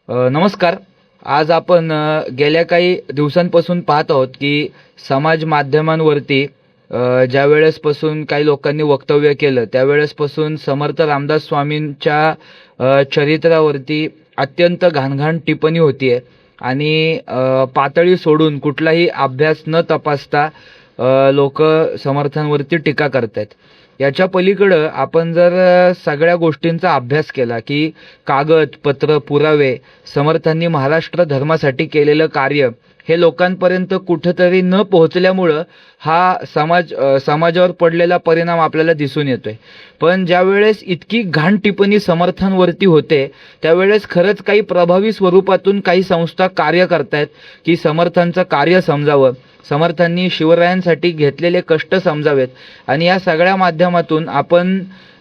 नमस्कार. आज आपण गेल्या काही दिवसांपासून पाहत आहोत की समाज माध्यमांवरती ज्या वेळेसपासून काही लोकांनी वक्तव्य केलं त्यावेळेसपासून समर्थ रामदास स्वामींच्या चरित्रावरती अत्यंत घाणघाण टिप्पणी होतीये आणि पातळी सोडून कुठलाही अभ्यास न तपासता लोक समर्थांवरती टीका करतायत. याच्या पलीकडं आपण जर सगळ्या गोष्टींचा अभ्यास केला की कागदपत्र पुरावे समर्थांनी महाराष्ट्र धर्मासाठी केलेलं कार्य हे लोकांपर्यंत कुठंतरी न पोहोचल्यामुळं हा समाजावर पडलेला परिणाम आपल्याला दिसून येतोय. पण ज्या वेळेस इतकी घाण टिप्पणी समर्थांवरती होते त्यावेळेस खरंच काही प्रभावी स्वरूपातून काही संस्था कार्य करतायत की समर्थांचं कार्य समजावं, समर्थांनी शिवरायांसाठी घेतलेले कष्ट समजावेत आणि या सगळ्या माध्यमातून आपण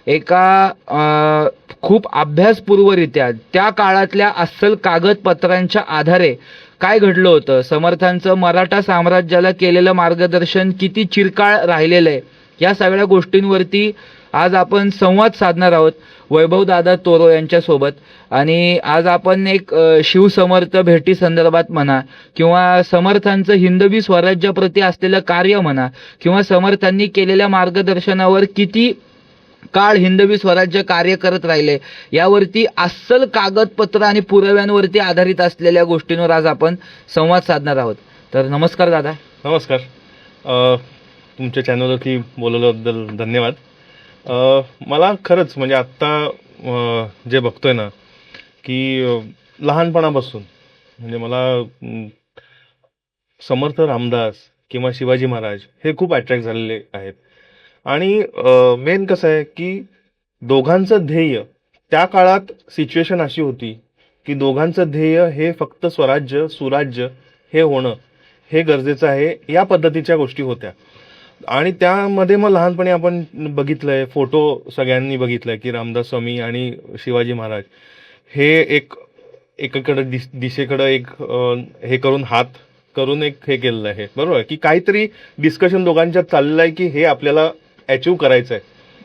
एका खूप अभ्यासपूर्वरित्या त्या काळातल्या अस्सल कागदपत्रांच्या आधारे काय घडलं होतं, समर्थांचं मराठा साम्राज्याला केलेलं मार्गदर्शन किती चिरकाळ राहिलेलं आहे, या सगळ्या गोष्टींवरती आज आपण संवाद साधणार आहोत वैभव दादा तोरो यांच्यासोबत. आणि आज आपण एक शिवसमर्थ भेटी संदर्भात म्हणा किंवा समर्थांचं हिंदवी स्वराज्याप्रती असलेलं कार्य म्हणा किंवा समर्थांनी केलेल्या मार्गदर्शनावर किती काळ हिंदवी स्वराज्य कार्य करत राहिले यावरती अस्सल कागदपत्र आणि पुराव्यांवरती आधारित असलेल्या गोष्टींवर आज आपण संवाद साधणार आहोत. तर नमस्कार दादा. नमस्कार. तुमच्या चॅनलवरती बोलवल्याबद्दल धन्यवाद. मला खरंच म्हणजे आत्ता जे बघतोय ना की लहानपणापासून म्हणजे मला समर्थ रामदास किंवा शिवाजी महाराज हे खूप अट्रॅक्ट झालेले आहेत. आणि मेन कसं आहे की दोघांचं ध्येय त्या काळात सिच्युएशन अशी होती की दोघांचं ध्येय हे फक्त स्वराज्य सुराज्य हे होणं हे गरजेचं आहे, या पद्धतीच्या गोष्टी होत्या. आणि त्यामध्ये मग लहानपणी आपण बघितलंय, फोटो सगळ्यांनी बघितलाय की रामदास स्वामी आणि शिवाजी महाराज हे एकीकडे दिशेकडे एक हे करून हात करून एक हे केलेलं आहे, बरोबर, की काहीतरी डिस्कशन दोघांच्यात चाललेलं आहे की हे आपल्याला अचीव करायचं आहे.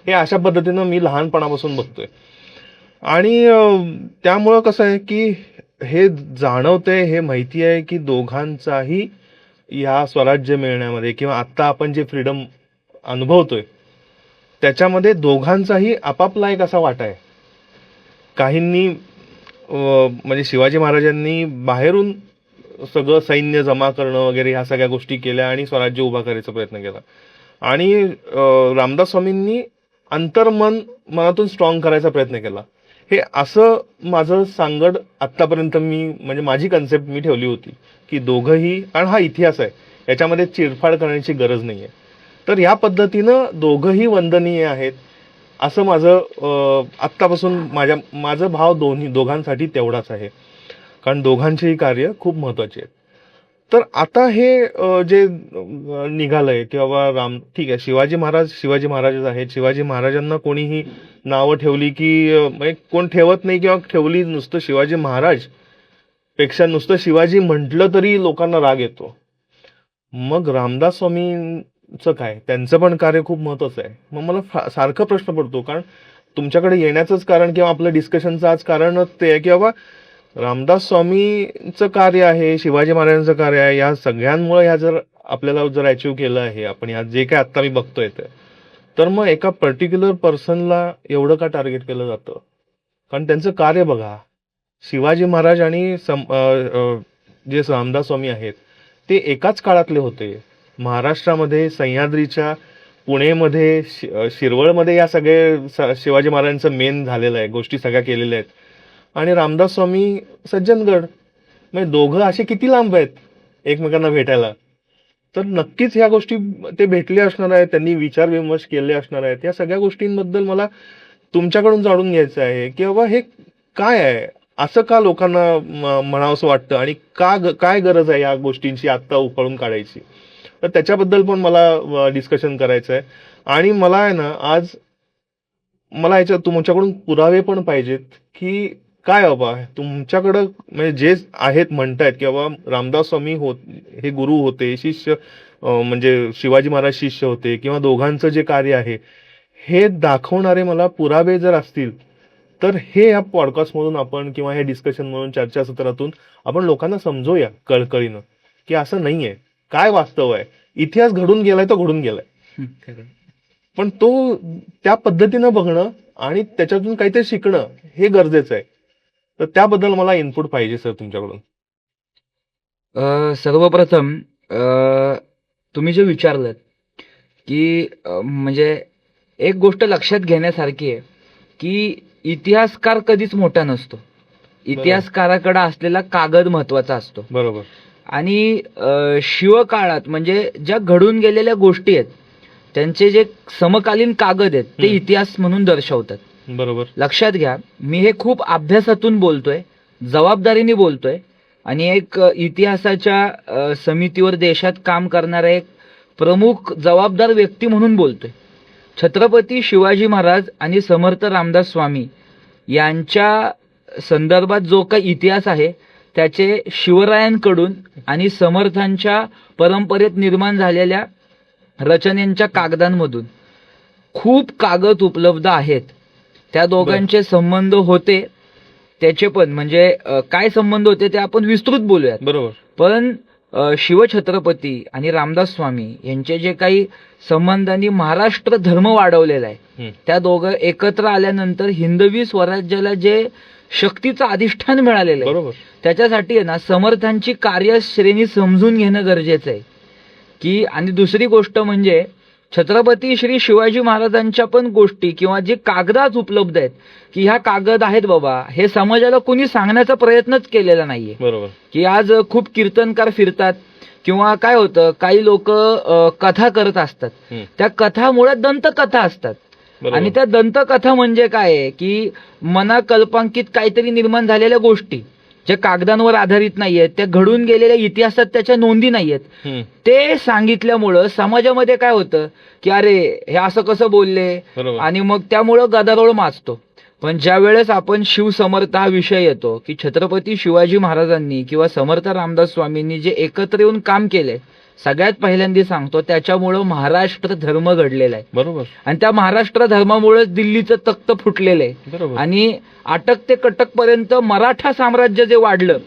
हे अशा पद्धतीनं मी लहानपणापासून बघतोय. आणि त्यामुळं कसं आहे की हे जाणवतंय, हे माहिती आहे की दोघांचाही या स्वराज्य मिळण्यामध्ये किंवा आत्ता आपण जे फ्रीडम अनुभवतोय त्याच्यामध्ये दोघांचाही आपापला एक असा वाटा आहे. काहींनी म्हणजे शिवाजी महाराजांनी बाहेरून सगळं सैन्य जमा करणं वगैरे ह्या सगळ्या गोष्टी केल्या आणि स्वराज्य उभा करायचा प्रयत्न केला. आणि रामदास स्वामींनी मनातून स्ट्रॉंग करायचा प्रयत्न केला. हे असं माझं सांगड आत्तापर्यंत म्हणजे माझी कन्सेप्ट मी ठेवली होती की दोघंही, आणि हा इतिहास आहे याच्यामध्ये चिरफाड करण्याची गरज नाही आहे, तर या पद्धतीनं दोघंही वंदनीय आहेत असं माझं आत्तापासून माझं भाव दोघांसाठी तेवढाच आहे, कारण दोघांचेही कार्य खूप महत्वाचे आहेत. तर आता हे जे निघालंय की बाबा ठीक आहे, शिवाजी महाराजच आहेत. शिवाजी महाराजांना कोणीही नावं ठेवली की कोण ठेवत नाही किंवा ठेवली नुसतं शिवाजी महाराज पेक्षा नुसतं शिवाजी म्हटलं तरी लोकांना राग येतो. मग रामदास स्वामींचं काय, त्यांचं पण कार्य खूप महत्वाचं आहे. मग मला सारखं प्रश्न पडतो, कारण तुमच्याकडे येण्याचंच कारण किंवा आपलं डिस्कशनचं आज कारणच ते आहे की बाबा रामदास स्वामींचं कार्य आहे, शिवाजी महाराजांचं कार्य आहे, या सगळ्यांमुळे ह्या जर आपल्याला जर अचीव केलं आहे आपण, या जे काय आत्ता मी बघतोय तर मग एका पर्टिक्युलर पर्सनला एवढं का टार्गेट केलं जातं? कारण त्यांचं कार्य बघा. शिवाजी महाराज आणि जे रामदास स्वामी आहेत ते एकाच काळातले होते. महाराष्ट्रामध्ये सह्याद्रीच्या पुणेमध्ये शिरवळमध्ये या सगळे शिवाजी महाराजांचं मेन झालेलं आहे, गोष्टी सगळ्या केलेल्या आहेत. आणि रामदास स्वामी सज्जनगड, म्हणजे दोघं असे किती लांब आहेत एकमेकांना भेटायला. तर नक्कीच ह्या गोष्टी ते भेटले असणार आहेत, त्यांनी विचार विमर्श केले असणार आहेत. या सगळ्या गोष्टींबद्दल मला तुमच्याकडून जाणून घ्यायचं आहे की बाबा हे काय आहे, असं का लोकांना म्हणावंसं वाटतं आणि काय गरज आहे या गोष्टींची आत्ता उकळून काढायची. तर त्याच्याबद्दल पण मला डिस्कशन करायचं आहे. आणि मला आहे ना आज मला याच्यात तुमच्याकडून पुरावे पण पाहिजेत की काय बाबा तुमच्याकडं म्हणजे जे आहेत म्हणतायत की बाबा रामदास स्वामी हे गुरु होते, शिष्य म्हणजे शिवाजी महाराज शिष्य होते किंवा दोघांचं जे कार्य आहे हे दाखवणारे मला पुरावे जर असतील तर हे या पॉडकास्टमधून आपण किंवा हे डिस्कशन म्हणून चर्चासत्रातून आपण लोकांना समजवूया कळकळीनं की असं नाहीये, काय वास्तव आहे. इतिहास घडून गेलाय तो घडून गेलाय, पण तो त्या पद्धतीनं बघणं आणि त्याच्यातून काहीतरी शिकणं हे गरजेचं आहे. तर त्याबद्दल मला इनपुट पाहिजे सर तुमच्याकडून. सर्वप्रथम तुम्ही जे विचारलं की म्हणजे एक गोष्ट लक्षात घेण्यासारखी आहे की इतिहासकार कधीच मोठा नसतो. इतिहासकाराकडे असलेला कागद महत्वाचा असतो. बरोबर. आणि शिवकाळात म्हणजे ज्या घडून गेलेल्या गोष्टी आहेत त्यांचे जे समकालीन कागद आहेत ते इतिहास म्हणून दर्शवतात. बरोबर. लक्षात घ्या, मी हे खूप अभ्यासातून बोलतोय, जबाबदारीने बोलतोय आणि एक इतिहासाच्या समितीवर देशात काम करणारा एक प्रमुख जबाबदार व्यक्ती म्हणून बोलतोय. छत्रपती शिवाजी महाराज आणि समर्थ रामदास स्वामी यांच्या संदर्भात जो काही इतिहास आहे त्याचे शिवरायांकडून आणि समर्थांच्या परंपरेत निर्माण झालेल्या रचनेच्या कागदांमधून खूप कागद उपलब्ध आहेत. त्या दोघांचे संबंध होते त्याचे पण म्हणजे काय संबंध होते ते आपण विस्तृत बोलूयात. बरोबर. पण शिवछत्रपती आणि रामदास स्वामी यांचे जे काही संबंधांनी महाराष्ट्र धर्म वाढवलेला आहे, त्या दोघं एकत्र आल्यानंतर हिंदवी स्वराज्याला जे शक्तीचं अधिष्ठान मिळालेलं आहे, बरोबर, त्याच्यासाठी आहे ना समर्थांची कार्यश्रेणी समजून घेणं गरजेचं आहे की. आणि दुसरी गोष्ट म्हणजे छत्रपती श्री शिवाजी महाराजांच्या पण गोष्टी किंवा जे कागदात उपलब्ध आहेत की ह्या कागद आहेत बाबा, हे समाजाला कोणी सांगण्याचा प्रयत्नच केलेला नाहीये. बरोबर. की आज खूप कीर्तनकार फिरतात किंवा काय होतं, काही लोक कथा करत असतात, त्या कथा मुळात दंतकथा असतात. आणि त्या दंतकथा म्हणजे काय आहे की मनाकल्पांकित काहीतरी निर्माण झालेल्या गोष्टी ज्या कागदांवर आधारित नाहीयेत, त्या घडून गेलेल्या इतिहासात त्याच्या नोंदी नाहीयेत, ते सांगितल्यामुळं समाजामध्ये काय होतं की अरे हे असं कसं बोलले, आणि मग त्यामुळं गदारोळ माजतो. पण ज्या वेळेस आपण शिवसमर्थ हा विषय येतो की छत्रपती शिवाजी महाराजांनी किंवा समर्थ रामदास स्वामींनी जे एकत्र येऊन काम केले, सगळ्यात पहिल्यांदा सांगतो त्याच्यामुळं महाराष्ट्र धर्म घडलेला आहे. बरोबर. आणि त्या महाराष्ट्र धर्मामुळे दिल्लीचं तख्त फुटलेलं आहे. आणि अटक ते कटक पर्यंत मराठा साम्राज्य जे वाढलं,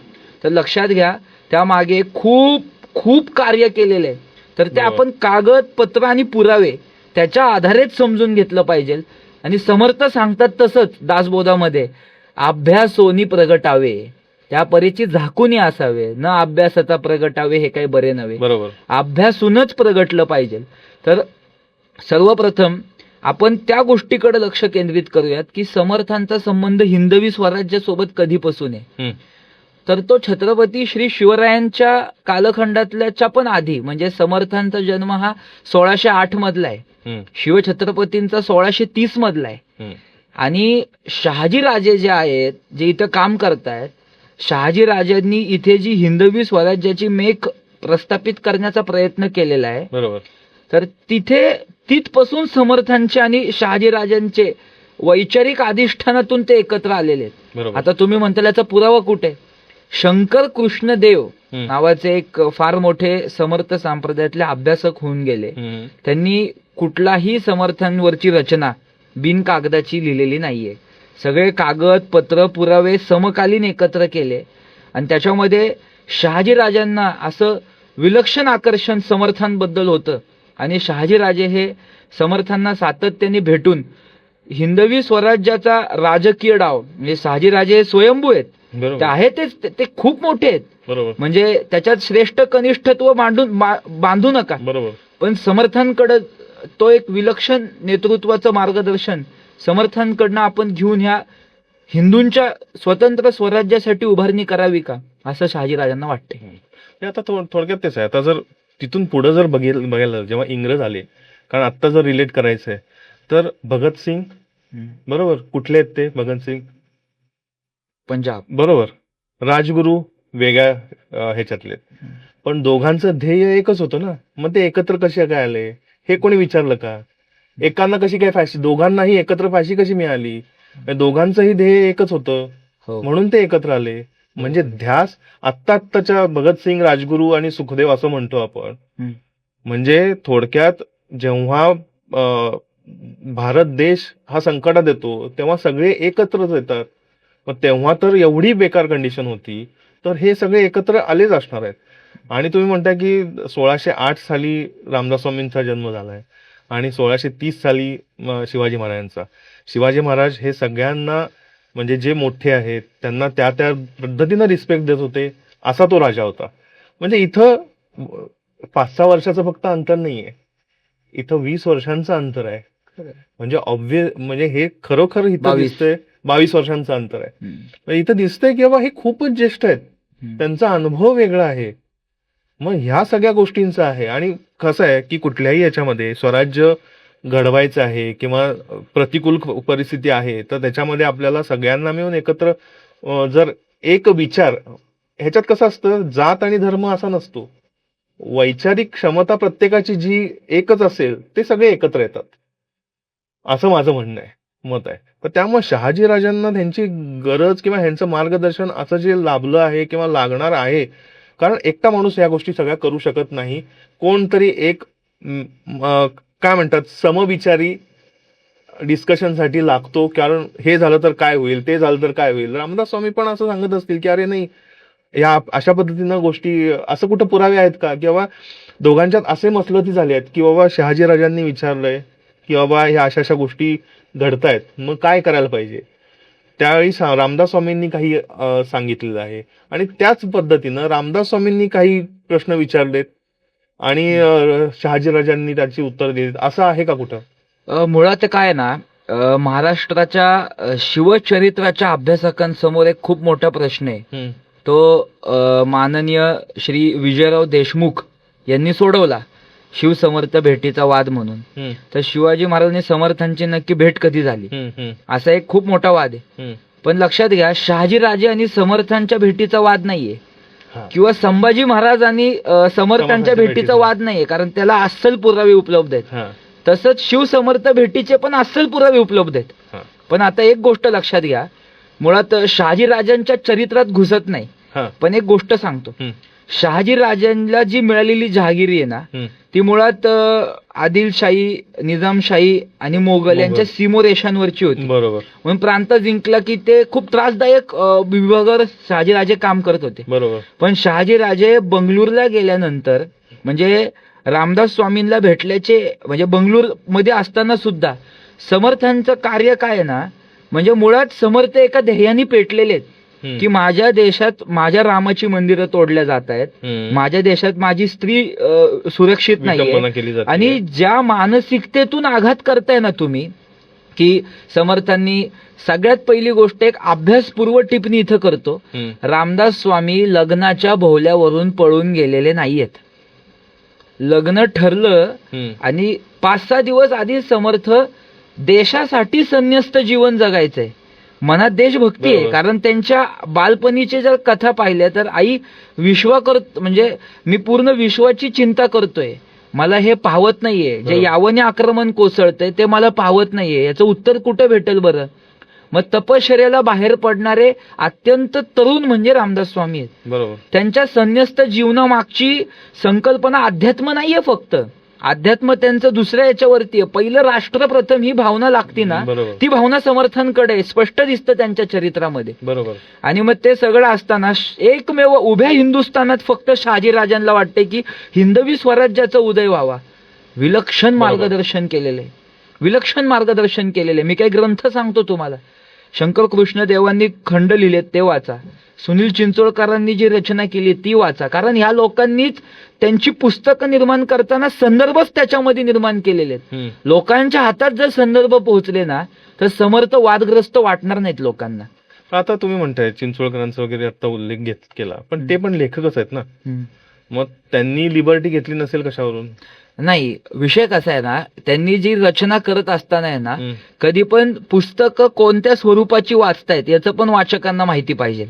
तर लक्षात घ्या त्यामागे खूप खूप कार्य केलेलं आहे. तर ते आपण कागद पत्र आणि पुरावे त्याच्या आधारेच समजून घेतलं पाहिजे. आणि समर्थ सांगतात तसंच दासबोधामध्ये, अभ्यासोनी प्रगटावे त्या परीची झाकुनी असावे, न अभ्यासाचा प्रगटावे हे काही बरे नव्हे. बरोबर. अभ्यासूनच प्रगटलं पाहिजे. तर सर्वप्रथम आपण त्या गोष्टीकडे लक्ष केंद्रित करूयात की समर्थांचा संबंध हिंदवी स्वराज्यासोबत कधीपासून आहे. तर तो छत्रपती श्री शिवरायांच्या कालखंडातल्याच्या पण आधी, म्हणजे समर्थांचा जन्म हा 1608 मधला आहे, शिवछत्रपतींचा 1630 मधला आहे. आणि शहाजी राजे जे आहेत जे इथं काम करतायत, शहाजी राजांनी इथे जी हिंदवी स्वराज्याची मेख प्रस्थापित करण्याचा प्रयत्न केलेला आहे. बरोबर. तर तिथपासून समर्थांचे आणि शहाजी राजांचे वैचारिक अधिष्ठानातून ते एकत्र आलेले आहेत. आता तुम्ही म्हणता याचा पुरावा कुठे? शंकर कृष्णदेव नावाचे एक फार मोठे समर्थ संप्रदायातले अभ्यासक होऊन गेले. त्यांनी कुठलाही समर्थांवरची रचना बिन कागदाची लिहिलेली नाहीये. सगळे कागद पत्र पुरावे समकालीन एकत्र केले आणि त्याच्यामध्ये शहाजी राजांना असं विलक्षण आकर्षण समर्थांबद्दल होतं. आणि शहाजी राजे हे समर्थांना सातत्याने भेटून हिंदवी स्वराज्याचा राजकीय डाव, म्हणजे शहाजी राजे स्वयंभू आहेत, ते आहेतच, ते खूप मोठे आहेत. बरोबर. म्हणजे त्याच्यात श्रेष्ठ कनिष्ठत्व बांधू नका. बरोबर. पण समर्थांकडे तो एक विलक्षण नेतृत्वाचं मार्गदर्शन समर्थांकडनं आपण घेऊन ह्या हिंदूंच्या स्वतंत्र स्वराज्यासाठी उभारणी करावी का, असं शहाजीराजांना वाटते. आता थोडक्यात तेच आहे. आता जर तिथून पुढे जर बघायला जेव्हा इंग्रज आले, कारण आता जर रिलेट करायचंय तर भगतसिंग, बरोबर, कुठले आहेत ते? भगतसिंग पंजाब. बरोबर. राजगुरू वेगळ्या ह्याच्यातले, पण दोघांचं ध्येय एकच होतं ना. मग ते एकत्र कसे काय आले हे कोणी विचारलं का? एकांना कशी काय फाशी, दोघांनाही एकत्र फाशी कशी मिळाली? दोघांचंही ध्येय एकच होतं, म्हणून ते एकत्र आले. म्हणजे ध्यास आत्ताच्या भगतसिंग, राजगुरू आणि सुखदेव असं म्हणतो आपण. म्हणजे थोडक्यात जेव्हा भारत देश हा संकटात येतो तेव्हा सगळे एकत्रच येतात. मग तेव्हा तर एवढी बेकार कंडिशन होती, तर हे सगळे एकत्र आलेच असणार आहेत. आणि तुम्ही म्हणता की 1608 साली रामदास स्वामींचा जन्म झालाय आणि 1630 साली शिवाजी महाराजांचा. शिवाजी महाराज हे सगळ्यांना म्हणजे जे मोठे आहेत त्यांना त्या त्या पद्धतीनं रिस्पेक्ट देत होते, असा तो राजा होता. म्हणजे इथं 5-6 वर्षाचं फक्त अंतर नाहीये, इथं 20 वर्षांचं अंतर आहे. म्हणजे हे खरोखर इथं 22. दिसतंय 22 वर्षांचं अंतर आहे. म्हणजे इथं दिसतंय की बाबा हे खूपच ज्येष्ठ आहेत, त्यांचा अनुभव वेगळा आहे. मग ह्या सगळ्या गोष्टींचा आहे. आणि कसं आहे की कुठल्याही याच्यामध्ये स्वराज्य घडवायचं आहे किंवा प्रतिकूल परिस्थिती आहे, तर त्याच्यामध्ये आपल्याला सगळ्यांना मिळून एकत्र जर एक विचार, ह्याच्यात कसं असतं जात आणि धर्म असा नसतो, वैचारिक क्षमता प्रत्येकाची जी एकच असेल ते सगळे एकत्र येतात, असं माझं म्हणणं आहे, मत आहे. तर त्यामुळे शहाजी राजांना त्यांची गरज किंवा ह्यांचं मार्गदर्शन असं जे लाभलं आहे किंवा लागणार आहे, कारण एकटा माणूस या गोष्टी सगळ्या करू शकत नाही. कोणतरी एक काय म्हणतात समविचारी डिस्कशनसाठी लागतो, कारण हे झालं तर काय होईल, ते झालं तर काय होईल. रामदास स्वामी पण असं सांगत असतील की अरे नाही, या अशा पद्धतीनं गोष्टी, असं कुठं पुरावे आहेत का, किंवा दोघांच्यात असे मसलती झाले आहेत की बाबा शहाजी राजांनी विचारलंय की बाबा ह्या अशा अशा गोष्टी घडतायत, मग काय करायला पाहिजे. त्यावेळी रामदास स्वामींनी काही सांगितलेलं आहे आणि त्याच पद्धतीनं रामदास स्वामींनी काही प्रश्न विचारलेत आणि शहाजीराजांनी त्याची उत्तर दिलीत, असं आहे का कुठं? मुळात काय आहे ना, महाराष्ट्राच्या शिवचरित्राच्या अभ्यासकांसमोर एक खूप मोठा प्रश्न आहे. तो माननीय श्री विजयराव देशमुख यांनी सोडवला, शिवसमर्थ भेटीचा वाद म्हणून. तर शिवाजी महाराजांनी समर्थांची नक्की भेट कधी झाली, असा एक खूप मोठा वाद आहे. पण लक्षात घ्या, शहाजीराजे आणि समर्थांच्या भेटीचा वाद नाहीये किंवा संभाजी महाराज आणि समर्थांच्या भेटीचा वाद नाहीये, कारण त्याला अस्सल पुरावे उपलब्ध आहेत. तसंच शिवसमर्थ भेटीचे पण अस्सल पुरावे उपलब्ध आहेत. पण आता एक गोष्ट लक्षात घ्या, मुळात शहाजीराजांच्या चरित्रात घुसत नाही, पण एक गोष्ट सांगतो. शहाजीराजांना जी मिळालेली जहागिरी आहे ना, ती मुळात आदिलशाही, निजामशाही आणि मोगल यांच्या सीमोरेषांवरची होती. बरोबर. म्हणून प्रांत जिंकला की ते खूप त्रासदायक विभागावर शहाजीराजे काम करत होते. बरोबर. पण शहाजीराजे बंगळूरला गेल्यानंतर, म्हणजे रामदास स्वामींना भेटल्याचे, म्हणजे बंगळूर मध्ये असताना सुद्धा समर्थांचं कार्य काय आहे ना, म्हणजे मुळात समर्थ एका ध्येयाने पेटलेले आहेत की माझ्या देशात माझ्या रामाची मंदिरं तोडल्या जात आहेत, माझ्या देशात माझी स्त्री सुरक्षित नाहीये. आणि ज्या मानसिकतेतून आघात करताय ना तुम्ही, की समर्थांनी सगळ्यात पहिली गोष्ट एक अभ्यासपूर्व टिप्पणी इथं करतो, रामदास स्वामी लग्नाच्या भोवल्यावरून पळून गेलेले नाहीयेत. लग्न ठरलं आणि 5-6 दिवस आधी समर्थ देशासाठी संन्यस्त जीवन जगायचंय, मनात देशभक्ती आहे. कारण त्यांच्या बालपणीचे जर कथा पाहिल्या तर आई म्हणजे मी पूर्ण विश्वाची चिंता करतोय, मला हे पाहवत नाहीये, जे यावने आक्रमण कोसळतंय ते मला पाहवत नाहीये, याचं उत्तर कुठं भेटेल बरं. मग तपश्चर्याला बाहेर पडणारे अत्यंत तरुण म्हणजे रामदास स्वामी आहेत. बरोबर. त्यांच्या संन्यस्त जीवनामागची संकल्पना अध्यात्म नाहीये फक्त, अध्यात्म त्यांचं दुसऱ्या याच्यावरती आहे. पहिलं राष्ट्र प्रथम ही भावना लागती ना, ती भावना समर्थांकडे स्पष्ट दिसतं त्यांच्या चरित्रामध्ये. बरोबर. आणि मग ते सगळं असताना एकमेव उभ्या हिंदुस्थानात फक्त शहाजीराजांना वाटते की हिंदवी स्वराज्याचा उदय व्हावा. विलक्षण मार्गदर्शन केलेले, विलक्षण मार्गदर्शन केलेले. मी काही ग्रंथ सांगतो तुम्हाला, शंकर कृष्ण देवांनी खंड लिहिलेत ते वाचा, सुनील चिंचोळकरांनी जी रचना केली ती वाचा. कारण ह्या लोकांनीच त्यांची पुस्तकं निर्माण करताना संदर्भच त्याच्यामध्ये निर्माण केलेले आहेत. लोकांच्या हातात जर संदर्भ पोहोचले ना, तर समर्थ वादग्रस्त वाटणार नाहीत लोकांना. आता तुम्ही म्हणताय चिंचोळकरांचा वगैरे आता उल्लेख केला, पण ते पण लेखकच आहेत ना, मग त्यांनी लिबर्टी घेतली नसेल कशावरून? नाही, विषय कसा आहे ना, त्यांनी जी रचना करत असताना आहे ना, कधी पण पुस्तकं कोणत्या स्वरूपाची वाचतायत याचं पण वाचकांना माहिती पाहिजे.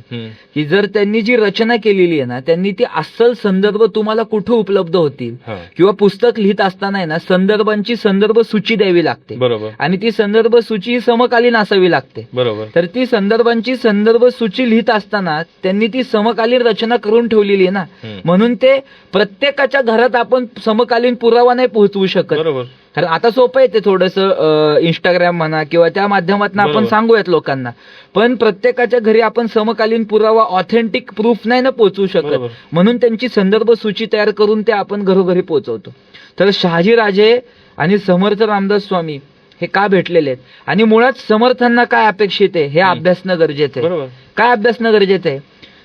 की जर त्यांनी जी रचना केलेली आहे ना, त्यांनी ती अस्सल संदर्भ तुम्हाला कुठे उपलब्ध होतील, किंवा पुस्तक लिहित असताना आहे ना संदर्भांची संदर्भ सूची द्यावी लागते. बरोबर. आणि ती संदर्भ सूची समकालीन असावी लागते. बरोबर. तर ती संदर्भांची संदर्भ सूची लिहित असताना त्यांनी ती समकालीन रचना करून ठेवलेली आहे ना, म्हणून ते प्रत्येकाच्या घरात आपण समकालीन पुरावा नाही पोहोचवू शकत. बरोबर. कारण आता सोपं आहे ते थोडंसं इंस्टाग्राम म्हणा किंवा त्या माध्यमातून आपण बरोबर. सांगूयात लोकांना, पण प्रत्येकाच्या घरी आपण समकालीन पुरावा ऑथेंटिक प्रूफ नाही ना पोहोचवू शकत. बरोबर. म्हणून त्यांची संदर्भ सूची तयार करून ते आपण घरोघरी पोहोचवतो. तर शहाजीराजे आणि समर्थ रामदास स्वामी हे का भेटलेले आहेत आणि मुळात समर्थांना काय अपेक्षित आहे हे अभ्यासणं गरजेचं आहे. बरोबर. काय अभ्यासणं गरजेचं आहे?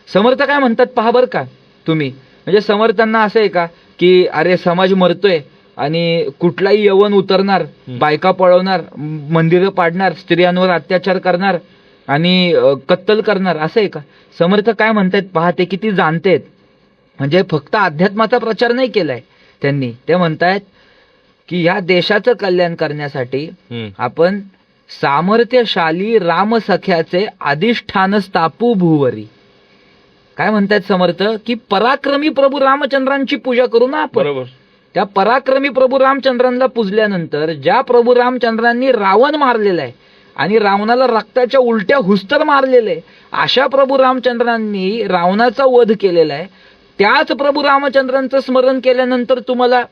समर्थ काय म्हणतात पहा बरं का तुम्ही. म्हणजे समर्थांना असं आहे का की अरे समाज मरतोय आणि कुठलाही यवन उतरणार, बायका पळवणार, मंदिरं पाडणार, स्त्रियांवर अत्याचार करणार आणि कत्तल करणार, असं आहे का? समर्थ काय म्हणतायत पहा, ते किती जाणतेत. म्हणजे फक्त अध्यात्माचा प्रचार नाही केलाय त्यांनी. ते म्हणतायत की या देशाचं कल्याण करण्यासाठी आपण सामर्थ्यशाली रामसख्याचे अधिष्ठान स्थापू भूवरी. काय म्हणतायत समर्थ की पराक्रमी प्रभू रामचंद्रांची पूजा करू ना आपण. बरोबर. त्या पराक्रमी प्रभू रामचंद्रांना पूजल्यानंतर ज्या प्रभू रामचंद्रांनी रावण मारलेला आहे आणि रावणाला रक्ताच्या उलट्या हुस्तर मारलेले, अशा प्रभू रामचंद्रांनी रावणाचा वध केलेला आहे. त्याच प्रभू रामचंद्रांचं स्मरण केल्यानंतर तुम्हाला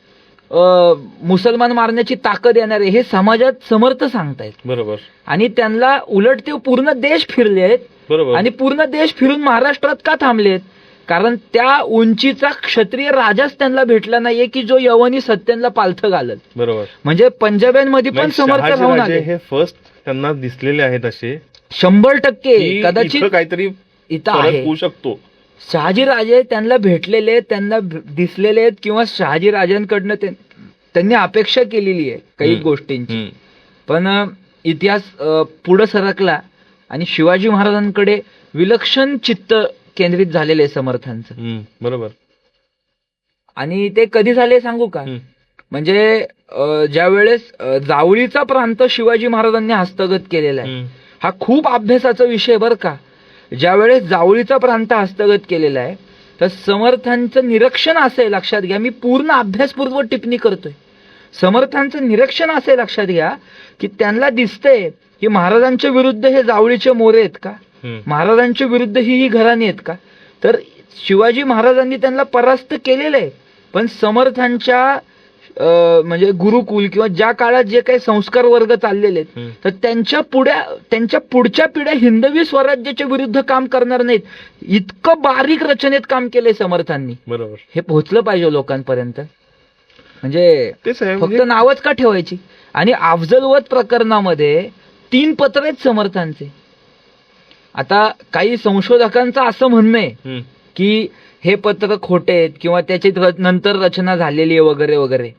मुसलमान मारण्याची ताकद येणार आहे, हे समाजात समर्थ सांगतायत. बरोबर. आणि त्यांना उलट ते पूर्ण देश फिरले आहेत. बरोबर. आणि पूर्ण देश फिरून महाराष्ट्रात का थांबलेत? कारण त्या उंचीचा क्षत्रिय राजाच त्यांना भेटला नाहीये की जो यवनी सत्यांना पालथं घालत. बरोबर. म्हणजे पंजाब्यांमध्ये पण समर्थ राहून शहाजीराजे आले. हे फर्स्ट त्यांना दिसलेले आहेत असे 100% की कदाचित इथं काहीतरी इथं फरक आहे. होऊ शकतो. शहाजीराजे त्यांना भेटलेले आहेत, त्यांना दिसलेले आहेत किंवा शहाजीराजांकडनं त्यांनी अपेक्षा केलेली आहे काही गोष्टींची. पण इतिहास पुढे सरकला आणि शिवाजी महाराजांकडे विलक्षण चित्त केंद्रित झालेले आहे समर्थांचं. बरोबर. आणि ते कधी झाले सांगू का? म्हणजे ज्या वेळेस जावळीचा प्रांत शिवाजी महाराजांनी हस्तगत केलेला आहे. हा खूप अभ्यासाचा विषय बरं का. ज्यावेळेस जावळीचा प्रांत हस्तगत केलेला आहे तर समर्थांचं निरीक्षण असे लक्षात घ्या, मी पूर्ण अभ्यासपूर्वक टिप्पणी करतोय. समर्थांचं निरीक्षण असे लक्षात घ्या की त्यांना दिसतंय की महाराजांच्या विरुद्ध हे जावळीचे मोरे आहेत का, महाराजांच्या विरुद्ध ही घराणी आहेत का. तर शिवाजी महाराजांनी त्यांना परास्त केलेलं आहे. पण समर्थांच्या म्हणजे गुरुकुल किंवा ज्या काळात जे काही संस्कार वर्ग चाललेले आहेत तर त्यांच्या पुढच्या पिढ्या हिंदवी स्वराज्याच्या विरुद्ध काम करणार नाहीत, इतकं बारीक रचनेत काम केलंय समर्थांनी. बरोबर. हे पोहोचलं पाहिजे लोकांपर्यंत. म्हणजे तेच आहे, फक्त नावच का ठेवायची. आणि अफजलवध प्रकरणामध्ये 3 पत्र आहेत समर्थांचे. आता काही संशोधकांचं असं म्हणणं आहे की हे पत्र खोटे आहेत किंवा त्याची नंतर रचना झालेली आहे वगैरे वगैरे.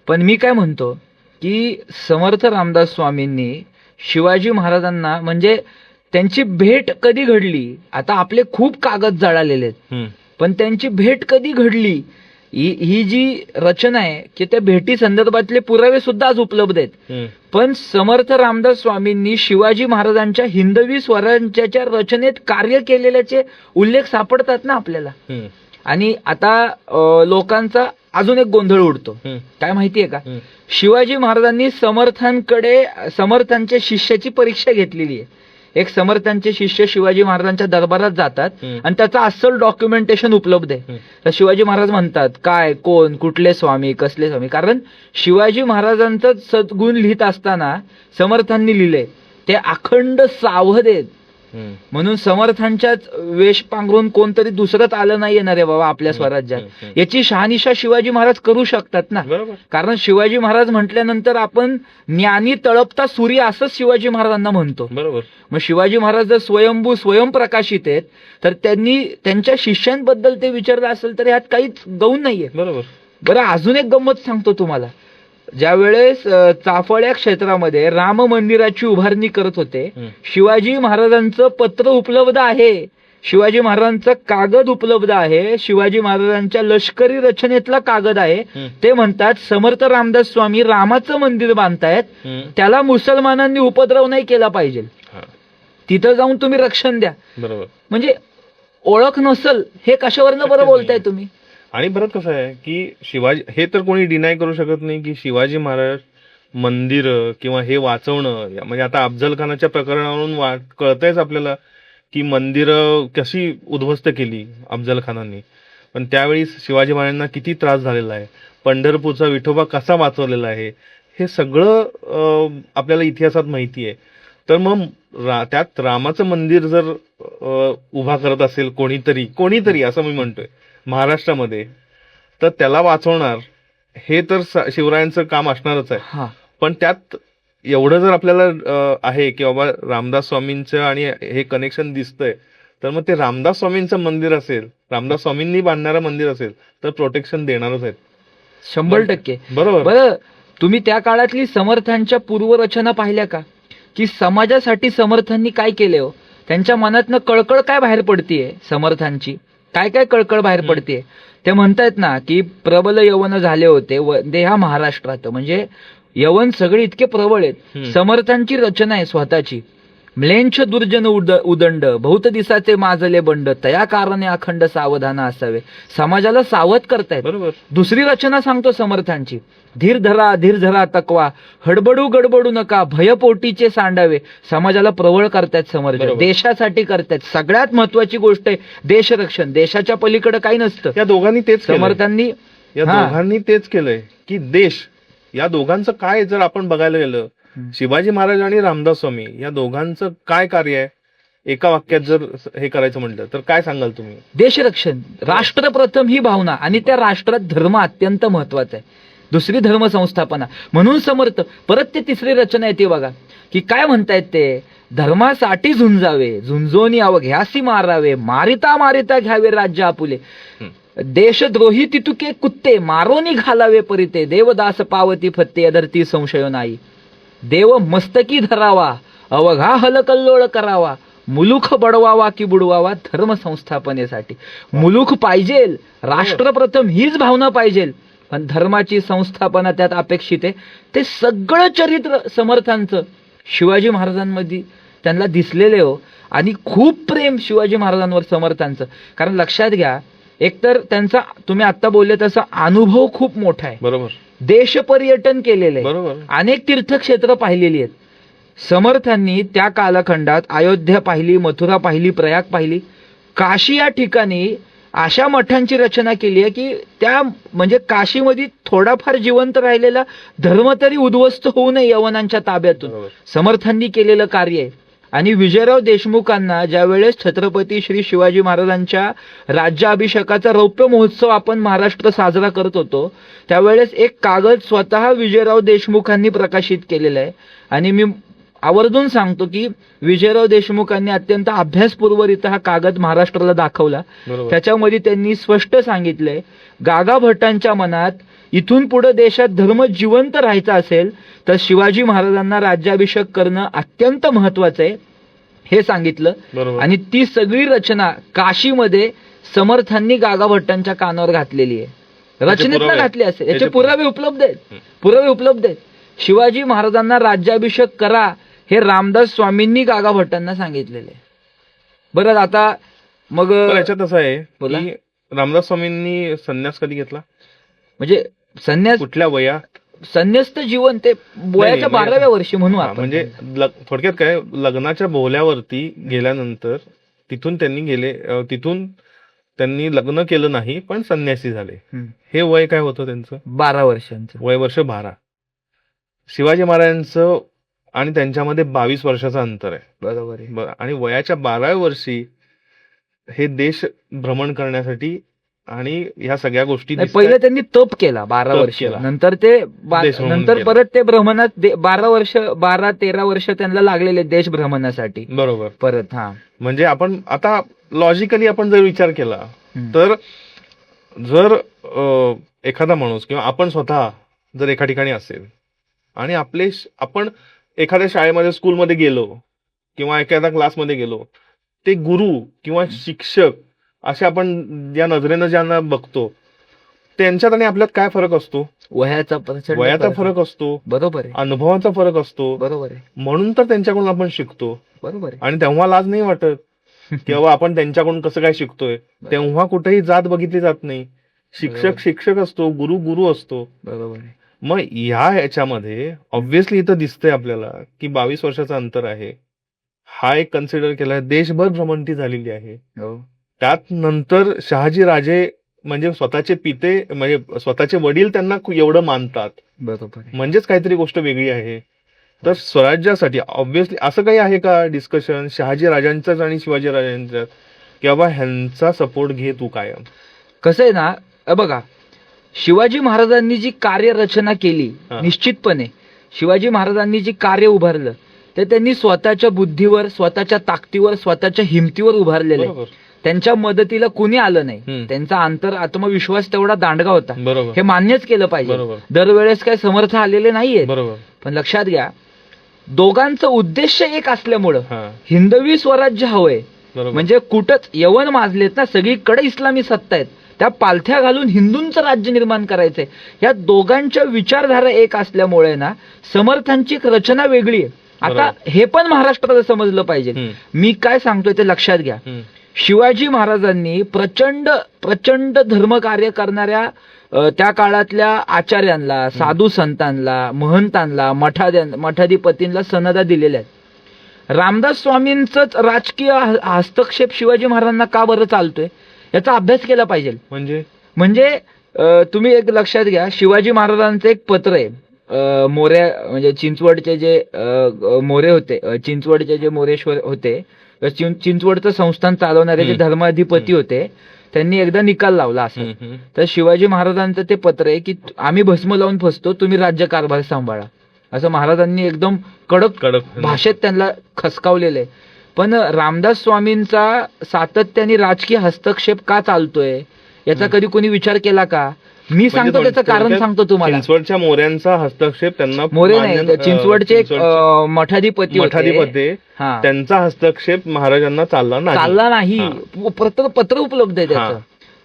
पण मी काय म्हणतो की समर्थ रामदास स्वामींनी शिवाजी महाराजांना म्हणजे त्यांची भेट कधी घडली, आता आपले खूप कागद जळालेले आहेत, पण त्यांची भेट कधी घडली ही जी रचना आहे की त्या भेटी संदर्भातले पुरावे सुद्धा आज उपलब्ध आहेत. पण समर्थ रामदास स्वामींनी शिवाजी महाराजांच्या हिंदवी स्वराज्याच्या रचनेत कार्य केलेल्याचे उल्लेख सापडतात ना आपल्याला. आणि आता लोकांचा अजून एक गोंधळ उडतो, काय माहितीये का? शिवाजी महाराजांनी समर्थांच्या शिष्याची परीक्षा घेतलेली आहे. एक समर्थांचे शिष्य शिवाजी महाराजांच्या दरबारात जातात आणि त्याचं अस्सल डॉक्युमेंटेशन उपलब्ध आहे. तर शिवाजी महाराज म्हणतात काय, कोण, कुठले स्वामी, कसले स्वामी. कारण शिवाजी महाराजांचं सद्गुण लिहित असताना समर्थांनी लिहिलंय ते अखंड सावध आहेत. म्हणून समर्थांच्याच वेश पांघरून कोणतरी दुसरंच आलं नाही येणार आहे बाबा आपल्या स्वराज्यात, याची शहानिशा शिवाजी महाराज करू शकतात ना. कारण शिवाजी महाराज म्हटल्यानंतर आपण ज्ञानी तळपता सूर्य असंच शिवाजी महाराजांना म्हणतो. बरोबर. मग शिवाजी महाराज जर स्वयंभू स्वयंप्रकाशित आहेत तर त्यांनी त्यांच्या शिष्यांबद्दल ते विचारलं असेल तर ह्यात काहीच गौण नाहीये. बरोबर. बरं, अजून एक गंमत सांगतो तुम्हाला. ज्या वेळेस चाफळ या क्षेत्रामध्ये राम मंदिराची उभारणी करत होते, शिवाजी महाराजांचं पत्र उपलब्ध आहे, शिवाजी महाराजांचं कागद उपलब्ध आहे, शिवाजी महाराजांच्या लष्करी रचनेतला कागद आहे. ते म्हणतात समर्थ रामदास स्वामी रामाचं मंदिर बांधतायत, त्याला मुसलमानांनी उपद्रव नाही केला पाहिजे, तिथं जाऊन तुम्ही रक्षण द्या. बरोबर. म्हणजे ओळख नसल हे कशावरनं बरं बोलताय तुम्ही? आणि परत कसं आहे की शिवाजी, हे तर कोणी डिनाय करू शकत नाही की शिवाजी महाराज मंदिर किंवा हे वाचवणं, म्हणजे आता अफजल खानाच्या प्रकरणावरून कळतंयच आपल्याला की मंदिरं कशी उद्ध्वस्त केली अफजल खानांनी. पण त्यावेळी शिवाजी महाराजांना किती त्रास झालेला आहे, पंढरपूरचा विठोबा कसा वाचवलेला आहे, हे सगळं आपल्याला इतिहासात माहिती आहे. तर मग त्यात रामाचं मंदिर जर उभा करत असेल कोणीतरी असं मी म्हणतोय महाराष्ट्रामध्ये, तर त्याला वाचवणार हे तर शिवरायांचं काम असणारच आहे. हा पण त्यात एवढं जर आपल्याला आहे की बाबा रामदास स्वामींचं आणि हे कनेक्शन दिसतंय, तर मग ते रामदास स्वामींचं मंदिर असेल, रामदास स्वामींनी बांधणारं मंदिर असेल, तर प्रोटेक्शन देणारच आहेत. 100%. बरोबर. बरं, तुम्ही त्या काळातली समर्थांच्या पूर्वरचना पाहिल्या का, की समाजासाठी समर्थांनी काय केले हो? त्यांच्या मनातनं कळकळ काय बाहेर पडतीये समर्थांची, काय काय कळकळ बाहेर पडतीये? ते म्हणतायत ना की प्रबल यवन झाले होते वंदे ह्या महाराष्ट्रात, म्हणजे यवन सगळे इतके प्रबळ आहेत. समर्थांची रचना आहे स्वतःची, म्लेंछ दुर्जन उदंड बहुत दिसाचे माजले बंड, तया कारणे अखंड सावधान असावे. समाजाला सावध करतायत. बरोबर. दुसरी रचना सांगतो समर्थांची, धीर धरा तकवा, हडबडू गडबडू नका, भयपोटीचे सांडावे. समाजाला प्रबळ करतायत समर्थ, बरोबर. देशासाठी करतायत. सगळ्यात महत्वाची गोष्ट आहे देशरक्षण, देशाच्या पलीकडे काही नसतं. या दोघांनी तेच केलंय. समर्थांनी या दोघांनी तेच केलंय की देश, या दोघांचं काय जर आपण बघायला गेलं, शिवाजी महाराज आणि रामदास स्वामी या दोघांचं काय कार्य आहे एका वाक्यात जर हे करायचं म्हटलं तर काय सांगाल तुम्ही? देशरक्षण, राष्ट्र प्रथम ही भावना, आणि त्या राष्ट्रात धर्म अत्यंत महत्वाचा आहे, दुसरी धर्म संस्थापना. म्हणून समर्थ परत ते तिसरी रचना येते बघा, की काय म्हणतायत ते, धर्मासाठी झुंजावे, झुंजोनी अवघ्यासी मारावे, मारिता मारिता घ्यावे राज्य आपुले. देशद्रोही तितुके कुत्ते, मारोनी घालावे परिते, देवदास पावती फत्ते, अधरती संशय नाही. देव मस्तकी धरावा, अवघा हलकल्लोळ करावा, मुलुख बडवावा की बुडवावा धर्म संस्थापनेसाठी. मुलुख पाहिजेल, राष्ट्रप्रथम हीच भावना पाहिजेल, पण धर्माची संस्थापना त्यात अपेक्षित आहे. ते सगळं चरित्र समर्थांचं शिवाजी महाराजांमध्ये त्यांना दिसलेले हो, आणि खूप प्रेम शिवाजी महाराजांवर समर्थांचं. कारण लक्षात घ्या, एकतर त्यांचा तुम्ही आता बोलले तसा अनुभव खूप मोठा आहे. बरोबर. देश पर्यटन केलेलं आहे, बरोबर. अनेक तीर्थक्षेत्र पाहिलेली आहेत. समर्थांनी त्या कालखंडात अयोध्या पाहिली, मथुरा पाहिली, प्रयाग पाहिली, काशी या ठिकाणी अशा मठांची रचना केली आहे की त्या म्हणजे काशीमध्ये थोडाफार जिवंत राहिलेला धर्म तरी उद्ध्वस्त होऊ नये यवनांच्या ताब्यातून. बरोबर. समर्थांनी केलेलं कार्य आहे. आणि विजयराव देशमुखांना ज्यावेळेस छत्रपती श्री शिवाजी महाराजांच्या राज्याभिषेकाचा रौप्य महोत्सव आपण महाराष्ट्र साजरा करत होतो, त्यावेळेस एक कागद स्वतः विजयराव देशमुखांनी प्रकाशित केलेला आहे. आणि मी आवर्जून सांगतो की विजयराव देशमुखांनी अत्यंत अभ्यासपूर्वरित्या हा कागद महाराष्ट्राला दाखवला. बरोबर. त्याच्यामध्ये त्यांनी स्पष्ट सांगितलंय, गागा भट्टांच्या मनात इथून पुढे देशात धर्म जिवंत राहायचा असेल तर शिवाजी महाराजांना राज्याभिषेक करणं अत्यंत महत्वाचं आहे, हे सांगितलं. बरोबर. आणि ती सगळी रचना काशीमध्ये समर्थांनी गागा भट्टांच्या कानावर घातलेली आहे, रचनेतनं घातली असेल. याचे पुरावे उपलब्ध आहेत, पुरावे उपलब्ध आहेत. शिवाजी महाराजांना राज्याभिषेक करा हे रामदास स्वामींनी गागा भट्टांना सांगितलेले. बरं, आता मग याच्यात असं आहे बोला. की रामदास स्वामींनी संन्यास कधी घेतला, म्हणजे संन्यास कुठल्या वया? संन्यस्त जीवन ते वयाच्या 12व्या वर्षी म्हणू आपण. म्हणजे थोडक्यात काय, लग्नाच्या बोहल्यावरती गेल्यानंतर तिथून त्यांनी लग्न केलं नाही पण संन्यासी झाले. हे वय काय होतं त्यांचं? 12 वर्षांचं. वय वर्ष 12. शिवाजी महाराजांचं आणि त्यांच्यामध्ये 22 वर्षाचं अंतर आहे. बरोबर आहे. आणि वयाच्या 12व्या वर्षी हे देश भ्रमण करण्यासाठी आणि ह्या सगळ्या गोष्टी पहिले त्यांनी तप केला 12 वर्ष, नंतर ते नंतर परत ते भ्रमणात 12-13 वर्ष त्यांना लागलेले देश भ्रमणासाठी. बरोबर. परत हा म्हणजे आपण आता लॉजिकली आपण जर विचार केला तर जर एखादा माणूस किंवा आपण स्वतः जर एका ठिकाणी असेल आणि आपण एखाद्या शाळेमध्ये स्कूलमध्ये गेलो किंवा एखाद्या क्लासमध्ये गेलो, ते गुरु किंवा शिक्षक असे आपण ज्या नजरेनं ज्यांना बघतो त्यांच्यात आणि आपल्यात काय फरक असतो? वयाचा फरक असतो. बरोबर आहे. अनुभवाचा फरक असतो. बरोबर आहे. म्हणून तर त्यांच्याकडून आपण शिकतो. बरोबर आहे. आणि तेव्हा लाज नाही वाटत किंवा आपण त्यांच्याकडून कसं काय शिकतोय. तेव्हा कुठेही जात बघितली जात नाही. शिक्षक शिक्षक असतो, गुरु गुरु असतो. बरोबर आहे. मग ह्याच्यामध्ये ऑब्व्हियसली इथं दिसतंय आपल्याला की 22 वर्षाचं अंतर आहे. हा एक कन्सिडर केलाय. देशभर भ्रमंती झालेली आहे. त्यात नंतर शहाजी राजे म्हणजे स्वतःचे पिते म्हणजे स्वतःचे वडील त्यांना एवढं मानतात, बरोबर म्हणजेच काहीतरी गोष्ट वेगळी आहे. तर स्वराज्यासाठी ऑब्व्हियसली असं काही आहे का डिस्कशन शहाजी राजांचंच आणि शिवाजी राजांचं, की बाबा ह्यांचा सपोर्ट घे तू कायम? कसं आहे ना, बघा, शिवाजी महाराजांनी जी कार्यरचना केली, हा. निश्चितपणे शिवाजी महाराजांनी जी कार्य उभारलं ते त्यांनी स्वतःच्या बुद्धीवर, स्वतःच्या ताकदीवर, स्वतःच्या हिमतीवर उभारलेलं आहे. बरोबर त्यांच्या मदतीला कुणी आलं नाही. हम्म. त्यांचा आत्मविश्वास तेवढा दांडगा होता, बरोबर हे मान्यच केलं पाहिजे. बरोबर दरवेळेस काय समर्थ आलेले नाहीये, बरोबर पण लक्षात घ्या, दोघांचं उद्देश एक असल्यामुळं हा हिंदवी स्वराज्य हवंय. बरोबर म्हणजे कुठंच यवन माजलेत ना, सगळीकडे इस्लामी सत्ता आहेत, त्या पालथ्या घालून हिंदूंचं राज्य निर्माण करायचंय. या दोघांच्या विचारधारा एक असल्यामुळे ना समर्थांची एक रचना वेगळी आहे. आता बरोबर. हे पण महाराष्ट्राला समजलं पाहिजे. हम्म. मी काय सांगतोय ते लक्षात घ्या. हम्म. शिवाजी महाराजांनी प्रचंड प्रचंड धर्मकार्य करणाऱ्या त्या काळातल्या आचार्यांना, साधू संतांना, महंतांना, मठाधिपतींना सनदा दिलेल्या आहेत. रामदास स्वामींचंच राजकीय हस्तक्षेप शिवाजी महाराजांना का बरं चालतोय याचा अभ्यास केला पाहिजे. म्हणजे तुम्ही एक लक्षात घ्या, शिवाजी महाराजांचं एक पत्र आहे, मोऱ्या म्हणजे चिंचवडचे जे मोरे होते, चिंचवडचे जे मोरेश्वर होते, चिंचवडचं संस्थान चालवणारे जे धर्माधिपती होते, त्यांनी एकदा निकाल लावला असं. तर शिवाजी महाराजांचं ते पत्र आहे की आम्ही भस्म लावून फसतो, तुम्ही राज्यकारभार सांभाळा, असं महाराजांनी एकदम कडक भाषेत त्यांना खसकावलेलं आहे. पण रामदास स्वामींचा सातत्याने राजकीय हस्तक्षेप का चालतोय याचा कधी कोणी विचार केला का? मी सांगतो त्याचं कारण सांगतो तुम्हाला. चिंचवडच्या मोऱ्यांचा हस्तक्षेप त्यांना मोरे नाही, चिंचवडचे एक मठाधिपती मठाधिपती हा, त्यांचा हस्तक्षेप महाराजांना चालला नाही. पत्र उपलब्ध आहे त्याचं.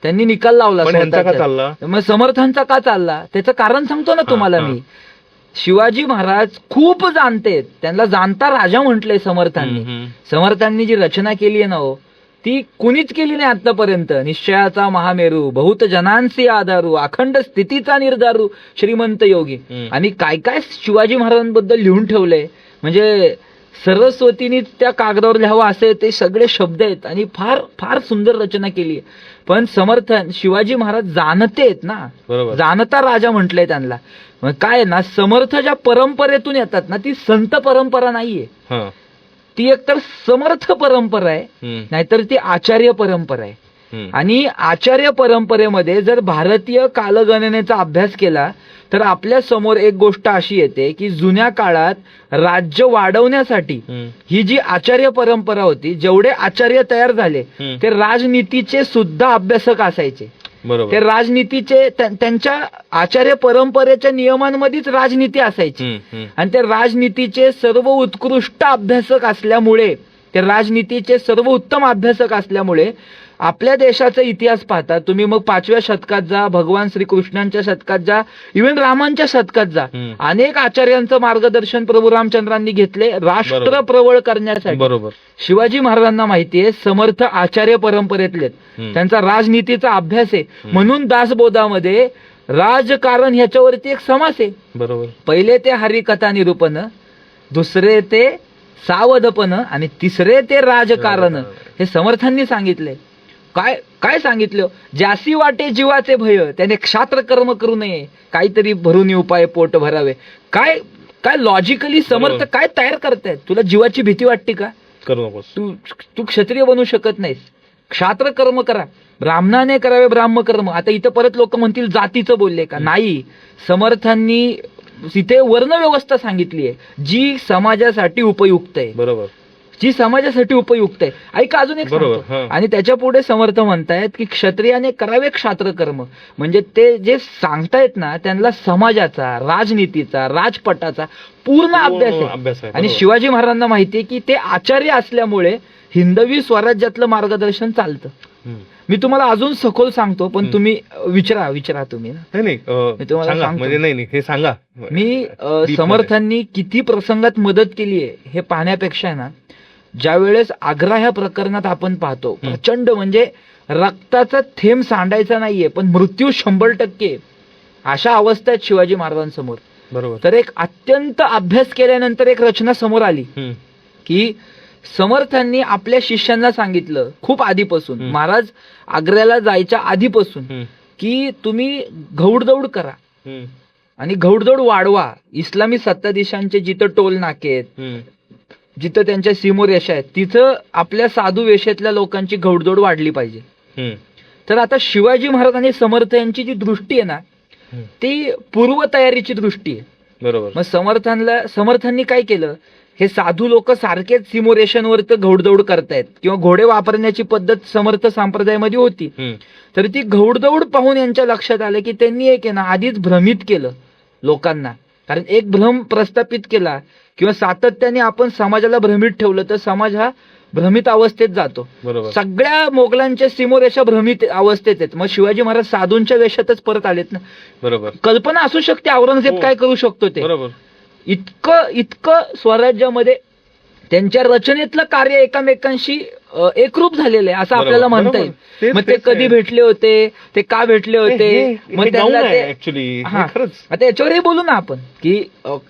त्यांनी निकाल लावला. पण ह्यांचा का चालला? मग समर्थांचा का चालला त्याचं कारण सांगतो ना तुम्हाला मी. शिवाजी महाराज खूप जाणतेत, त्यांना जाणता राजा म्हटलंय समर्थांनी. समर्थांनी जी रचना केली आहे ना हो, ती कुणीच केली नाही आतापर्यंत. निश्चयाचा महामेरू, बहुत जनांसी आधारू, अखंड स्थितीचा निर्धारू, श्रीमंत योगी. आणि काय काय शिवाजी महाराजांबद्दल लिहून ठेवलंय, म्हणजे सरस्वतीने त्या कागदावर लिहावं असे ते सगळे शब्द आहेत आणि फार फार सुंदर रचना केली आहे. पण समर्थन शिवाजी महाराज जाणतेत ना, जाणता राजा म्हटलंय त्यांना. मग काय ना, समर्थ ज्या परंपरेतून येतात ना, ती संत परंपरा नाहीये, ती एकतर समर्थ परंपरा आहे, नाहीतर ती आचार्य परंपरा आहे. आणि आचार्य परंपरेमध्ये जर भारतीय कालगणनेचा अभ्यास केला तर आपल्या समोर एक गोष्ट अशी येते की जुन्या काळात राज्य वाढवण्यासाठी ही जी आचार्य परंपरा होती, जेवढे आचार्य तयार झाले ते राजनीतीचे सुद्धा अभ्यासक असायचे. ते राजनीतीचे त्यांच्या आचार्य परंपरेच्या नियमांमध्येच राजनीती असायची. आणि ते राजनीतीचे सर्व उत्कृष्ट अभ्यासक असल्यामुळे, ते राजनीतीचे सर्व उत्तम अभ्यासक असल्यामुळे आपल्या देशाचा इतिहास पाहता तुम्ही, मग 5व्या शतकात जा, भगवान श्रीकृष्णांच्या शतकात जा, इव्हन रामांच्या शतकात जा, अनेक आचार्यांचं मार्गदर्शन प्रभू रामचंद्रांनी घेतले राष्ट्र प्रबळ करण्यासाठी. शिवाजी महाराजांना माहितीये समर्थ आचार्य परंपरेतले, त्यांचा राजनीतीचा अभ्यास आहे. म्हणून दासबोधामध्ये राजकारण ह्याच्यावरती एक समास आहे. पहिले ते हरिकथा निरूपण, दुसरे ते सावधपण आणि तिसरे ते राजकारण. हे समर्थांनी सांगितले. काय सांगितलं? ज्यासी वाटे जीवाचे भय, त्याने क्षात्र कर्म करू नये, काहीतरी भरून उपाय पोट भरावे. काय लॉजिकली समर्थ काय तयार करतायत? तुला जीवाची भीती वाटते का? तू क्षत्रिय बनू शकत नाहीस, क्षात्र कर्म करा, ब्राह्मणाने करावे ब्राह्मकर्म. आता इथं परत लोक म्हणतील जातीचं बोलले का? नाही, समर्थांनी तिथे वर्णव्यवस्था सांगितली आहे जी समाजासाठी उपयुक्त आहे, जी समाजासाठी उपयुक्त आहे. ऐका अजून एक सांगतो. आणि त्याच्या पुढे समर्थ म्हणतायत की क्षत्रियाने करावे क्षात्र कर्म. म्हणजे ते जे सांगतायत ना, त्यांना समाजाचा, राजनीतीचा, राजपटाचा पूर्ण अभ्यास आहे. आणि शिवाजी महाराजांना माहितीये की ते आचार्य असल्यामुळे हिंदवी स्वराज्यातलं मार्गदर्शन चालतं. मी तुम्हाला अजून सखोल सांगतो, पण तुम्ही विचारा तुम्ही. मी तुम्हाला सांगतो, मी समर्थांनी किती प्रसंगात मदत केली आहे हे पाहण्यापेक्षा ना, ज्या वेळेस आग्रा ह्या प्रकरणात आपण पाहतो, प्रचंड म्हणजे रक्ताचा थेंब सांडायचा नाहीये पण मृत्यू 100% अशा अवस्था आहेत शिवाजी महाराजांसमोर. तर एक अत्यंत अभ्यास केल्यानंतर एक रचना समोर आली की समर्थांनी आपल्या शिष्यांना सांगितलं खूप आधीपासून, हम्म. महाराज आग्र्याला जायच्या आधीपासून, हम्म. की तुम्ही घौडदौड करा हम्म. आणि घौडदौड वाढवा. इस्लामी सत्ताधीशांचे जिथं टोल नाके आहेत, हम्म. जिथं त्यांच्या सीमोरेषा आहेत, तिथं आपल्या साधू वेशेतल्या लोकांची घौडदौड वाढली पाहिजे. हम्म. तर आता शिवाजी महाराज आणि समर्थ यांची जी दृष्टी आहे ना, हम्म. ती पूर्वतयारीची दृष्टी आहे. बरोबर. मग समर्थांनी काय केलं, हे साधू लोक सारखेच सिमोरेशनवर तर घौडदौड करतायत किंवा घोडे वापरण्याची पद्धत समर्थ संप्रदायामध्ये होती. हम्म. तर ती घौडदौड पाहून यांच्या लक्षात आलं की त्यांनी एक आहे ना आधीच भ्रमित केलं लोकांना. कारण एक भ्रम प्रस्थापित केला किंवा सातत्याने आपण समाजाला भ्रमित ठेवलं तर समाज हा भ्रमित अवस्थेत जातो. बरोबर. सगळ्या मोगलांच्या सीमोरेषा भ्रमित अवस्थेत आहेत. मग शिवाजी महाराज साधूंच्या वेशातच परत आलेत ना. बरोबर. कल्पना असू शकते औरंगजेब हो. काय करू शकतो ते. बरोबर. इतकं स्वराज्यामध्ये त्यांच्या रचनेतलं कार्य एकमेकांशी एकरूप झालेलं आहे असं बरोबर, आपल्याला म्हणता बरोबर. येईल. तेच- मग ते तेच कधी आहे. भेटले होते, ते का भेटले होते, मग त्यांना ते ऍक्च्युली हा. खरंच. आता याच्यावरही बोलू ना आपण की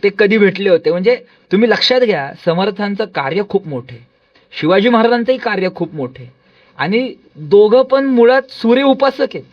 ते कधी भेटले होते. म्हणजे तुम्ही लक्षात घ्या, समर्थांचं कार्य खूप मोठे, शिवाजी महाराजांचंही कार्य खूप मोठे, आणि दोघं पण मुळात सूर्य उपासक आहेत.